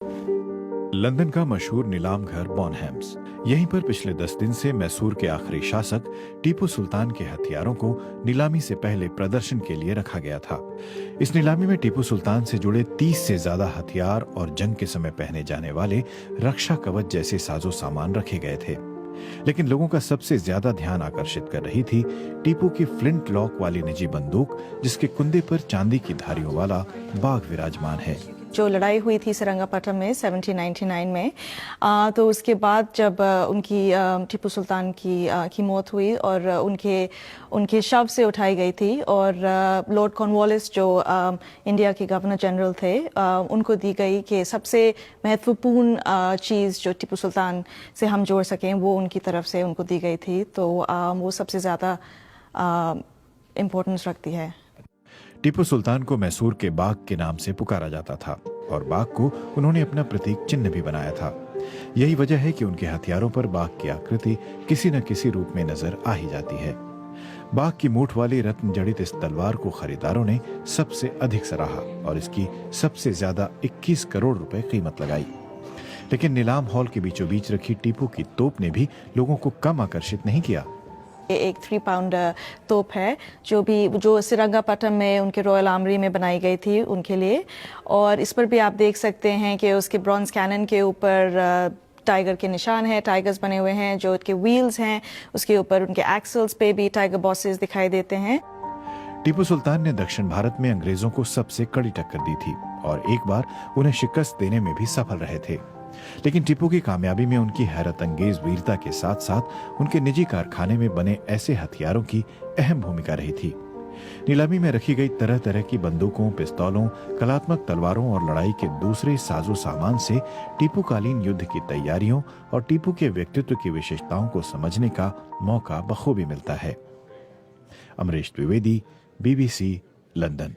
London का मशहूर नीलाम घर बॉनहैम्स। यहीं पर पिछले 10 दिन से मैसूर के आखिरी शासक टीपू सुल्तान के हथियारों को नीलामी से पहले प्रदर्शन के लिए रखा गया था। इस नीलामी में टीपू सुल्तान से जुड़े 30 से ज्यादा हथियार और जंग के समय पहने जाने वाले रक्षा कवच जैसे साजो सामान रखे गए थे। लेकिन लोगों का सबसे ज्यादा ध्यान आकर्षित कर रही थी टीपू की फ्लिंट लॉक वाली निजी बंदूक, जिसके कुंदे पर चांदी की धारियों वाला बाघ विराजमान है। जो लड़ाई हुई थी सेरंगापट्टम में 1799 में, तो उसके बाद जब उनकी टीपू सुल्तान की मौत हुई और उनके शव से उठाई गई थी और लॉर्ड कॉर्नवालिस जो इंडिया के गवर्नर जनरल थे, उनको दी गई कि सबसे महत्वपूर्ण चीज़ जो टीपू सुल्तान से हम जोड़ सकें वो उनकी तरफ से उनको दी गई थी। तो वो सबसे ज़्यादा इम्पोर्टेंस रखती है। टीपू सुल्तान को मैसूर के बाघ के नाम से पुकारा जाता था और बाघ को उन्होंने अपना प्रतीक चिन्ह भी बनाया था। यही वजह है कि उनके हथियारों पर बाघ की आकृति किसी न किसी रूप में नजर आ ही जाती है। बाघ की मूठ वाली रत्न जड़ित इस तलवार को खरीदारों ने सबसे अधिक सराहा और इसकी सबसे ज्यादा 21 करोड़ रुपए कीमत लगाई। लेकिन नीलाम हॉल के बीचों बीच रखी टीपू की तोप ने भी लोगों को कम आकर्षित नहीं किया। एक 3 पाउंड तोप है जो सेरंगापट्टम में उनके रॉयल आर्मरी में बनाई गई थी उनके लिए। और इस पर भी आप देख सकते हैं कि उसके ब्रॉन्ज कैनन के ऊपर टाइगर के निशान है, टाइगर्स बने हुए हैं। जो उसके व्हील्स हैं उसके ऊपर उनके एक्सल्स पे भी टाइगर बॉसेस दिखाई देते हैं। टीपू सुल्तान ने दक्षिण भारत में अंग्रेजों को सबसे कड़ी टक्कर दी थी और एक बार उन्हें शिकस्त देने में भी सफल रहे थे। लेकिन टीपू की कामयाबी में उनकी हैरत अंगेज वीरता के साथ साथ उनके निजी कारखाने में बने ऐसे हथियारों की अहम भूमिका रही थी। नीलामी में रखी गई तरह तरह की बंदूकों, पिस्तौलों, कलात्मक तलवारों और लड़ाई के दूसरे साजो सामान से टीपूकालीन युद्ध की तैयारियों और टीपू के व्यक्तित्व की विशेषताओं को समझने का मौका बखूबी मिलता है। Amrish Dwivedi, BBC, London.